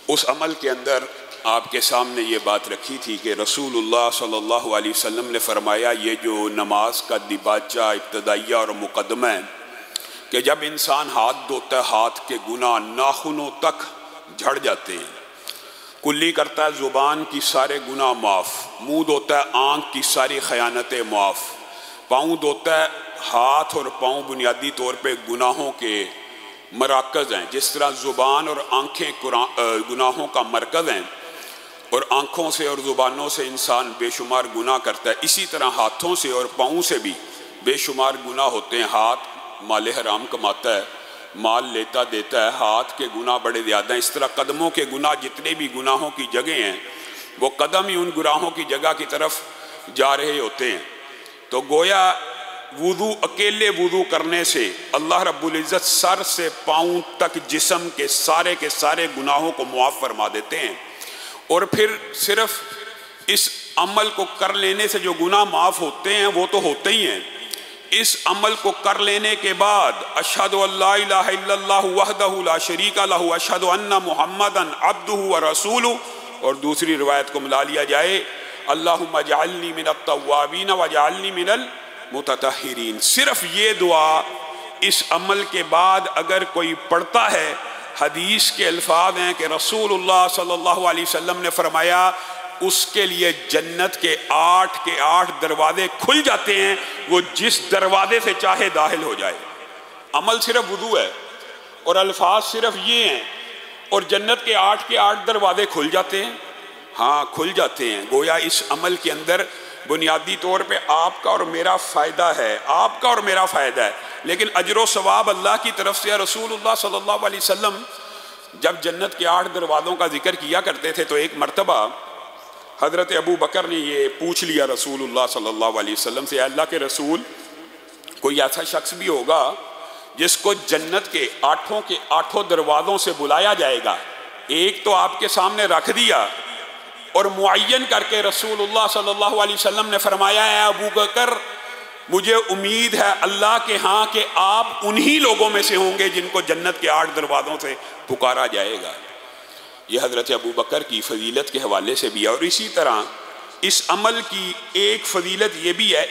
اس عمل کے اندر آپ کے سامنے یہ بات رکھی تھی کہ رسول اللہ صلی اللہ علیہ وسلم نے فرمایا یہ جو نماز کا دباچہ ابتدائیہ اور مقدمہ ہے کہ جب انسان ہاتھ دھوتا ہے ہاتھ کے گناہ ناخنوں تک جھڑ جاتے ہیں، کلی کرتا ہے زبان کی سارے گناہ معاف، منہ دھوتا ہے آنکھ کی ساری خیانتیں معاف، پاؤں دھوتا ہے، ہاتھ اور پاؤں بنیادی طور پہ گناہوں کے مراکز ہیں، جس طرح زبان اور آنکھیں گناہوں کا مرکز ہیں اور آنکھوں سے اور زبانوں سے انسان بے شمار گناہ کرتا ہے، اسی طرح ہاتھوں سے اور پاؤں سے بھی بے شمار گناہ ہوتے ہیں۔ ہاتھ مال حرام کماتا ہے، مال لیتا دیتا ہے، ہاتھ کے گناہ بڑے زیادہ ہیں۔ اس طرح قدموں کے گناہ جتنے بھی گناہوں کی جگہ ہیں وہ قدم ہی ان گناہوں کی جگہ کی طرف جا رہے ہوتے ہیں۔ تو گویا وضو، اکیلے وضو کرنے سے اللہ رب العزت سر سے پاؤں تک جسم کے سارے گناہوں کو معاف فرما دیتے ہیں، اور پھر صرف اس عمل کو کر لینے سے جو گناہ معاف ہوتے ہیں وہ تو ہوتے ہی ہیں، اس عمل کو کر لینے کے بعد اشہد ان لا الہ الا اللہ وحدہ لا شریک لہ اشہد ان محمدا عبدہ ورسولہ، اور دوسری روایت کو ملا لیا جائے اللہم اجعلنی من التوابین واجعلنی من المتطہرین۔ صرف یہ دعا اس عمل کے بعد اگر کوئی پڑھتا ہے، حدیث کے الفاظ ہیں کہ رسول اللہ صلی اللہ علیہ وسلم نے فرمایا اس کے لیے جنت کے 8 دروازے کھل جاتے ہیں، وہ جس دروازے سے چاہے داخل ہو جائے۔ عمل صرف وضو ہے اور الفاظ صرف یہ ہیں، اور جنت کے 8 دروازے کھل جاتے ہیں۔ ہاں کھل جاتے ہیں۔ گویا اس عمل کے اندر بنیادی طور پہ آپ کا اور میرا فائدہ ہے، آپ کا اور میرا فائدہ ہے، لیکن اجر و ثواب اللہ کی طرف سے۔ رسول اللہ صلی اللہ علیہ وسلم جب جنت کے 8 دروازوں کا ذکر کیا کرتے تھے تو ایک مرتبہ حضرت ابو بکر نے یہ پوچھ لیا رسول اللہ صلی اللہ علیہ وسلم سے، اللہ کے رسول، کوئی ایسا شخص بھی ہوگا جس کو جنت کے 8 دروازوں سے بلایا جائے گا؟ ایک تو آپ کے سامنے رکھ دیا اور معین کر کے رسول اللہ صلی اللہ علیہ وسلم نے فرمایا ہے ابو بکر مجھے امید ہے اللہ کے ہاں کہ آپ انہی لوگوں میں سے ہوں گے جن کو جنت کے 8 دروازوں سے پکارا جائے گا۔ یہ حضرت ابو بکر کی فضیلت کے حوالے سے بھی ہے، اور اسی طرح اس عمل کی ایک فضیلت یہ بھی ہے،